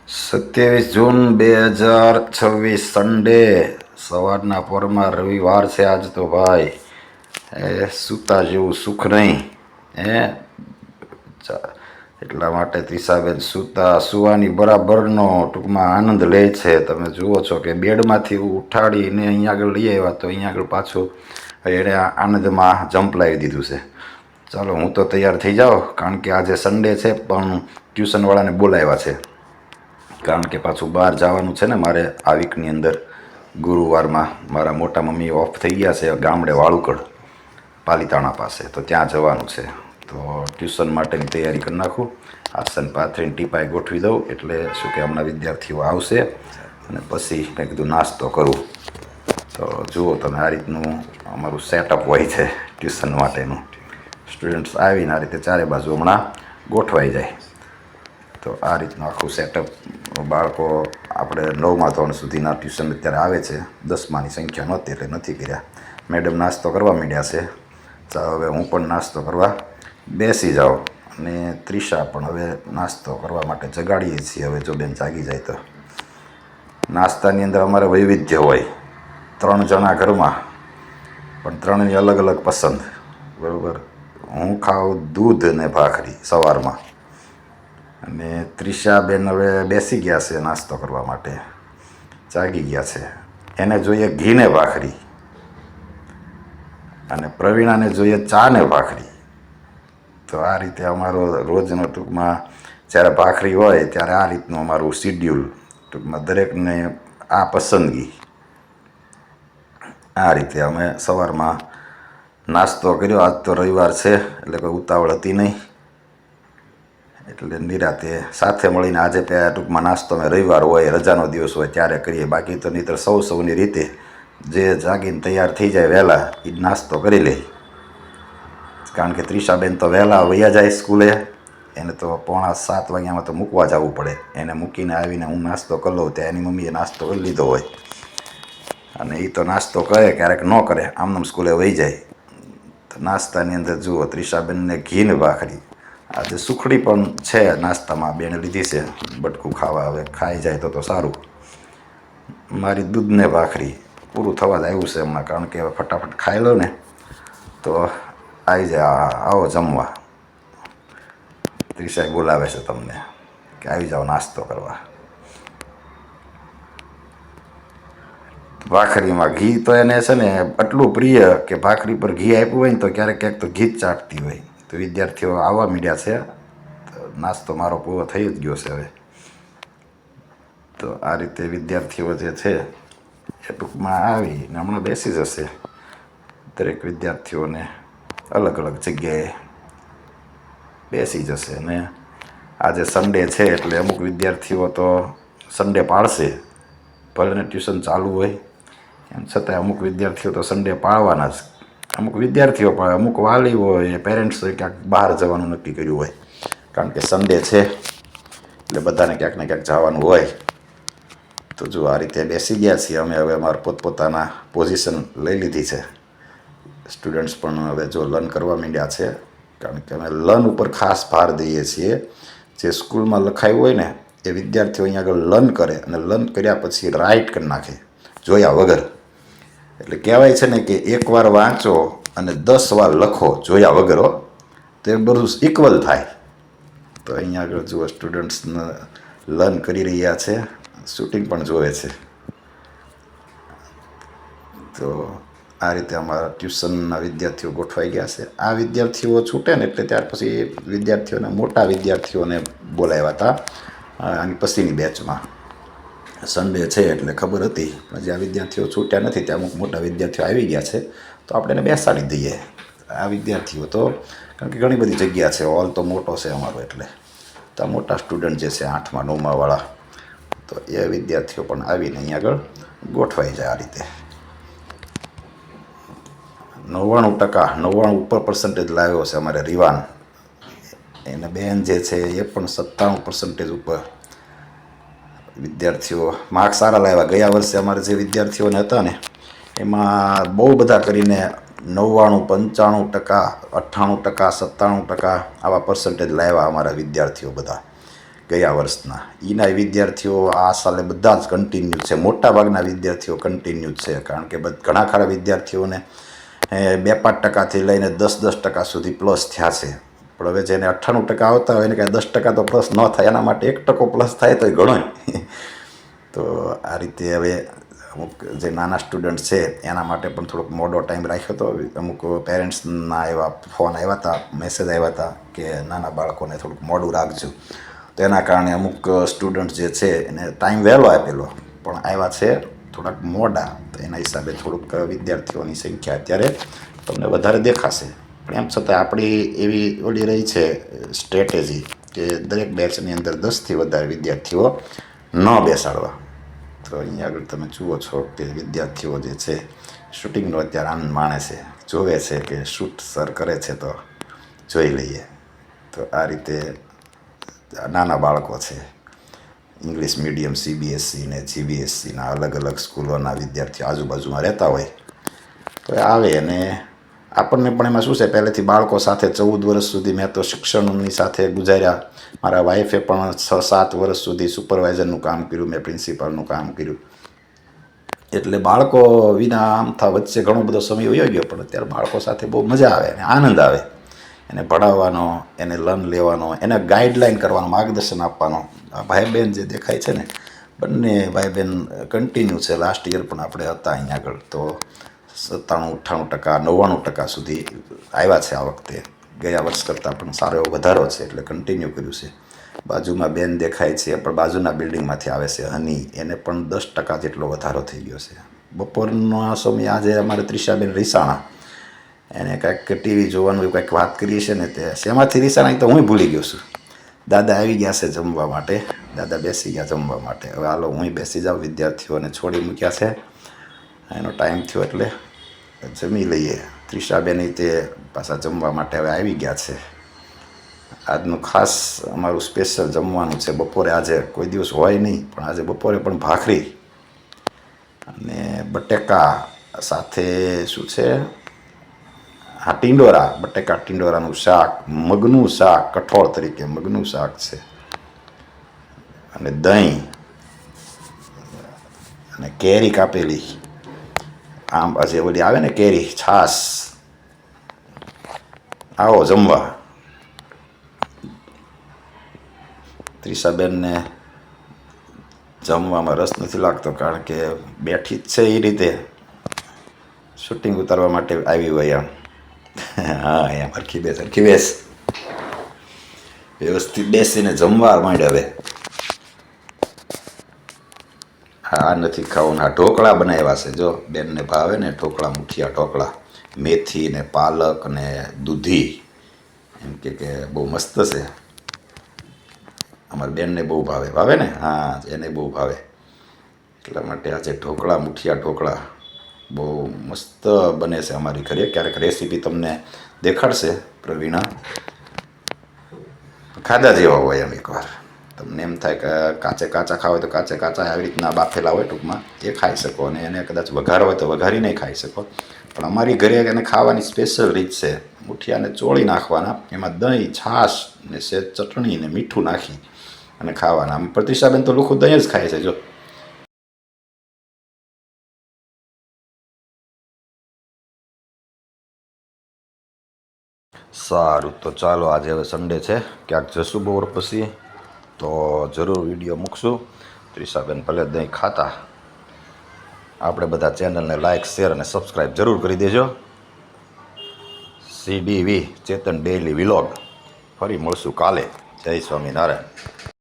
27 જૂન 2026 Sunday સવારના પોરમાં રવિવાર છે આજ તો ભાઈ. સૂતા જેવું સુખ નહીં એટલા માટે ત્રિષાબેન સુવાની બરાબરનો ટૂંકમાં આનંદ લે છે. તમે જુઓ છો કે બેડમાંથી ઉઠાડીને અહીંયા આગળ લઈ આવ્યા તો અહીંયા આગળ પાછું એણે આનંદમાં જમ્પ લાવી દીધું છે. ચાલો હું તો તૈયાર થઈ જાઉં, કારણ કે આજે સન્ડે છે પણ ટ્યુશનવાળાને બોલાવ્યા છે. કારણ કે પાછું બહાર જવાનું છે ને મારે આ વીકની અંદર. ગુરુવારમાં મારા મોટા મમ્મી ઓફ થઈ ગયા છે ગામડે વાળુકડ પાલીતાણા પાસે, તો ત્યાં જવાનું છે. તો ટ્યુશન માટેની તૈયારી કરી નાખું, આસન પાથરીને ટીપાઈ ગોઠવી દઉં, એટલે શું કે હમણાં વિદ્યાર્થીઓ આવશે અને પછી મેં કીધું નાસ્તો કરું. તો જુઓ તમે, આ રીતનું અમારું સેટઅપ હોય છે ટ્યુશન માટેનું. સ્ટુડન્ટ્સ આવીને આ રીતે ચારે બાજુ હમણાં ગોઠવાઈ જાય. તો આ રીતનું આખું સેટઅપ. બાળકો આપણે 9મા ધોરણ સુધીના ટ્યુશન અત્યારે આવે છે. 10માની સંખ્યા નહોતી એટલે નથી કર્યા. મેડમ નાસ્તો કરવા માંડ્યા છે. ચાલો હવે હું પણ નાસ્તો કરવા બેસી જાઉં, અને ત્રિષા પણ હવે નાસ્તો કરવા માટે જગાડીએ છીએ. હવે જો બેન જાગી જાય તો. નાસ્તાની અંદર અમારે વૈવિધ્ય હોય. 3 જણા ઘરમાં, પણ 3ની અલગ અલગ પસંદ. બરાબર. હું ખાઉં દૂધ અને ભાખરી સવારમાં, અને ત્રિષાબેન હવે બેસી ગયા છે નાસ્તો કરવા માટે, જાગી ગયા છે. એને જોઈએ ઘી ને ભાખરી, અને પ્રવીણાને જોઈએ ચા ને ભાખરી. તો આ રીતે અમારો રોજનો ટૂંકમાં જ્યારે ભાખરી હોય ત્યારે આ રીતનું અમારું શિડ્યુલ. ટૂંકમાં દરેકને આ પસંદગી. આ રીતે અમે સવારમાં નાસ્તો કર્યો. આજ તો રવિવાર છે એટલે કોઈ ઉતાવળ હતી નહીં, એટલે નિરાતે સાથે મળીને આજે ટૂંકમાં નાસ્તો અમે રવિવાર હોય, રજાનો દિવસ હોય ત્યારે કરીએ. બાકી તો નહીંતર સૌની રીતે જે જાગીને તૈયાર થઈ જાય વહેલા એ નાસ્તો કરી લે. કારણ કે ત્રિષાબેન તો વહેલા વૈયા જાય સ્કૂલે. એને તો 6:45 વાગ્યામાં તો મૂકવા જવું પડે. એને મૂકીને આવીને હું નાસ્તો કરી લઉં ત્યાં એની મમ્મીએ નાસ્તો કરી લીધો હોય, અને એ તો નાસ્તો કરે ક્યારેક ન કરે, આમનામ સ્કૂલે વહી જાય. તો નાસ્તાની અંદર જુઓ ત્રિષાબેનને ઘી ને ભાખરી. આજે સુખડી પણ છે નાસ્તામાં, બેને લીધી છે બટકું ખાવા. હવે ખાઈ જાય તો સારું. મારી દૂધને ભાખરી પૂરું થવા જ આવ્યું છે હમણાં, કારણ કે હવે ફટાફટ ખાઈ લો ને તો આવી જાય. આવો જમવા. ત્રિષાએ બોલાવે છે તમને કે આવી જાઓ નાસ્તો કરવા. ભાખરીમાં ઘી તો એને છે ને એટલું પ્રિય કે ભાખરી પર ઘી આપ્યું હોય ને તો ક્યારેક ક્યાંક તો ઘી જ ચાટતી હોય. તો વિદ્યાર્થીઓ આવવા માંડ્યા છે. તો નાસ્તો મારો પૂરો થઈ જ ગયો છે હવે. તો આ રીતે વિદ્યાર્થીઓ જે છે એ ટૂંકમાં આવીને હમણાં બેસી જશે. દરેક વિદ્યાર્થીઓને અલગ અલગ જગ્યાએ બેસી જશે. અને આજે સન્ડે છે એટલે અમુક વિદ્યાર્થીઓ તો સન્ડે પાળશે, ભલે ને ટ્યુશન ચાલુ હોય એમ છતાં અમુક વિદ્યાર્થીઓ તો સન્ડે પાળવાના જ. અમુક વિદ્યાર્થીઓ પણ, અમુક વાલી હોય, પેરેન્ટ્સોએ ક્યાંક બહાર જવાનું નક્કી કર્યું હોય, કારણ કે સન્ડે છે એટલે બધાને ક્યાંક ને ક્યાંક જવાનું હોય. તો જો આ રીતે બેસી ગયા છીએ અમે. હવે અમારા પોતપોતાના પોઝિશન લઈ લીધી છે. સ્ટુડન્ટ્સ પણ હવે જો લર્ન કરવા માંડ્યા છે, કારણ કે અમે લર્ન ઉપર ખાસ ભાર દઈએ છીએ. જે સ્કૂલમાં લખાયું હોય ને એ વિદ્યાર્થીઓ અહીંયા આગળ લર્ન કરે, અને લર્ન કર્યા પછી રાઇટ કરી નાખે જોયા વગર. એટલે કહેવાય છે ને કે એકવાર વાંચો અને 10 વાર લખો જોયા વગર, તો એ બધું ઇક્વલ થાય. તો અહીંયા આગળ જુઓ સ્ટુડન્ટ્સને લર્ન કરી રહ્યા છે, શૂટિંગ પણ જોવે છે. તો આ રીતે અમારા ટ્યુશનના વિદ્યાર્થીઓ ગોઠવાઈ ગયા છે. આ વિદ્યાર્થીઓ છૂટે ને એટલે ત્યાર પછી વિદ્યાર્થીઓને, મોટા વિદ્યાર્થીઓને બોલાવ્યા હતા આની પછીની બેચમાં. સન્ડે છે એટલે ખબર હતી, પણ જ્યાં વિદ્યાર્થીઓ છૂટ્યા નથી ત્યાં અમુક મોટા વિદ્યાર્થીઓ આવી ગયા છે, તો આપણે એને બેસાડી દઈએ. આ વિદ્યાર્થીઓ તો, કારણ કે ઘણી બધી જગ્યા છે, હોલ તો મોટો છે અમારો, એટલે તો મોટા સ્ટુડન્ટ જે છે 8મા 9માવાળા, તો એ વિદ્યાર્થીઓ પણ આવીને અહીંયા આગળ ગોઠવાઈ જાય. આ રીતે 99% 99 ઉપર પર્સન્ટેજ લાવ્યો છે અમારે રીવાન. એને બેન જે છે એ પણ 97% ઉપર વિદ્યાર્થીઓ માર્ક્સ સારા લાવ્યા. ગયા વર્ષે અમારે જે વિદ્યાર્થીઓને હતા ને એમાં બહુ બધા કરીને 99, 95%, 98%, 97% આવા પર્સન્ટેજ લાવ્યા અમારા વિદ્યાર્થીઓ બધા. ગયા વર્ષના. એના વિદ્યાર્થીઓ આ સાલે બધા જ કન્ટિન્યુ છે, મોટાભાગના વિદ્યાર્થીઓ કન્ટિન્યુ છે, કારણ કે ઘણા ખરા વિદ્યાર્થીઓને 2-5% લઈને 10% સુધી પ્લસ થયા છે. પણ હવે જેને 98% આવતા હોય એને કાંઈ 10% તો પ્લસ ન થાય, એના માટે 1% પ્લસ થાય તો ઘણો. તો આ રીતે હવે અમુક જે નાના સ્ટુડન્ટ છે એના માટે પણ થોડોક મોડો ટાઈમ રાખ્યો હતો. અમુક પેરેન્ટ્સના એવા ફોન આવ્યા હતા, મેસેજ આવ્યા હતા કે નાના બાળકોને થોડુંક મોડું રાખજો. તો એના કારણે અમુક સ્ટુડન્ટ જે છે એને ટાઈમ વહેલો આપેલો, પણ આવ્યા છે થોડાક મોડા. તો એના હિસાબે થોડુંક વિદ્યાર્થીઓની સંખ્યા અત્યારે તમને વધારે દેખાશે. પણ એમ છતાં આપણી એવી ઓલી રહી છે સ્ટ્રેટેજી કે દરેક બેચની અંદર 10થી વધારે વિદ્યાર્થીઓ ન બેસાડવા. તો અહીંયા આગળ તમે જુઓ છો કે વિદ્યાર્થીઓ જે છે શૂટિંગનો અત્યારે આનંદ માણે છે, જોવે છે કે શૂટ સર કરે છે તો જોઈ લઈએ. તો આ રીતે નાના બાળકો છે, ઇંગ્લિશ મીડિયમ CBSE ને GBSEના અલગ અલગ સ્કૂલોના વિદ્યાર્થીઓ આજુબાજુમાં રહેતા હોય તો આવે. અને આપણને પણ એમાં શું છે, પહેલેથી બાળકો સાથે 14 વર્ષ સુધી મેં તો શિક્ષણની સાથે ગુજાર્યા. મારા વાઈફે પણ 6-7 વર્ષ સુધી સુપરવાઇઝરનું કામ કર્યું, મેં પ્રિન્સિપાલનું કામ કર્યું. એટલે બાળકો વિના આમથા વચ્ચે ઘણો બધો સમય વયો ગયો, પણ અત્યારે બાળકો સાથે બહુ મજા આવે અને આનંદ આવે. એને ભણાવવાનો, એને લર્ન લેવાનો, એને ગાઈડલાઈન કરવાનો, માર્ગદર્શન આપવાનો. આ ભાઈ બહેન જે દેખાય છે ને, બંને ભાઈ બહેન કન્ટિન્યુ છે. લાસ્ટ યર પણ આપણે હતા અહીંયા આગળ તો 97-98%, 99% સુધી આવ્યા છે આ વખતે. ગયા વર્ષ કરતાં પણ સારો એવો વધારો છે, એટલે કન્ટિન્યુ કર્યું છે. બાજુમાં બેન દેખાય છે પણ બાજુના બિલ્ડિંગમાંથી આવે છે હની, એને પણ 10% જેટલો વધારો થઈ ગયો છે. બપોરના સમયે આજે અમારે ત્રિષાબેન રીસાણા, એને કાંઈક ટીવી જોવાનું કંઈક વાત કરીએ છે ને, તે શેમાંથી રીસાણા તો હું ભૂલી ગયો છું. દાદા આવી ગયા છે જમવા માટે, દાદા બેસી ગયા જમવા માટે. હવે હાલો હું બેસી જાઉં, વિદ્યાર્થીઓને છોડી મૂક્યા છે, એનો ટાઈમ થયો એટલે જમી લઈએ. ત્રિષાબેન તે પાછા જમવા માટે હવે આવી ગયા છે. આજનું ખાસ અમારું સ્પેશિયલ જમવાનું છે બપોરે. આજે કોઈ દિવસ હોય નહીં, પણ આજે બપોરે પણ ભાખરી અને બટેકા સાથે શું છે, હા ટીંડોરા, બટેકા ટીંડોરાનું શાક, મગનું શાક, કઠોળ તરીકે મગનું શાક છે, અને દહીં અને કેરી કાપેલી, આમ આજે ઓલી આવે ને કેરી, છાશ. આવો જમવા. ત્રિષાબેનને જમવામાં રસ નથી લાગતો, કારણ કે બેઠી જ છે એ રીતે શૂટિંગ ઉતારવા માટે આવી હોય એમ. હા એમ હરખી બેસ, વ્યવસ્થિત બેસીને જમવા માંડે હવે. હા નથી ખાવું. આ ઢોકળા બનાવ્યા છે, જો બેનને ભાવે ને ઢોકળા, મુઠિયા ઢોકળા, મેથી ને પાલક ને દૂધી, એમ કે બહુ મસ્ત છે. અમારી બેનને બહુ ભાવે ને, હા એને બહુ ભાવે. એટલા માટે આજે ઢોકળા, મુઠિયા ઢોકળા બહુ મસ્ત બને છે અમારી ઘરે. ક્યારેક રેસીપી તમને દેખાડશે પ્રવીણા. ખાધા જેવા હોય એમ એકવાર. તમને એમ થાય કે કાચા ખાવા હોય તો કાચા આવી રીતના બાફેલા હોય ટૂંકમાં, એ ખાઈ શકો. અને એને કદાચ વઘાર હોય તો વઘારીને ખાઈ શકો. પણ અમારી ઘરે એને ખાવાની સ્પેશિયલ રીત છે. મુઠિયાને ચોળી નાખવાના, એમાં દહીં, છાશ ને સેજ ચટણી ને મીઠું નાખી અને ખાવાના. પ્રતિષાબેન તો લોકો દહીં જ ખાય છે જો. સારું, તો ચાલો આજે હવે સન્ડે છે, ક્યાંક જશું બપોર પછી તો જરૂર વિડીયો મૂકશું. ત્રિષાબેન ભલે દહીં ખાતા. આપણે બધા ચેનલને લાઇક, શેર અને સબસ્ક્રાઈબ જરૂર કરી દેજો. CDV ચેતન ડેઈલી વિલોગ. ફરી મળશું કાલે. જય સ્વામિનારાયણ.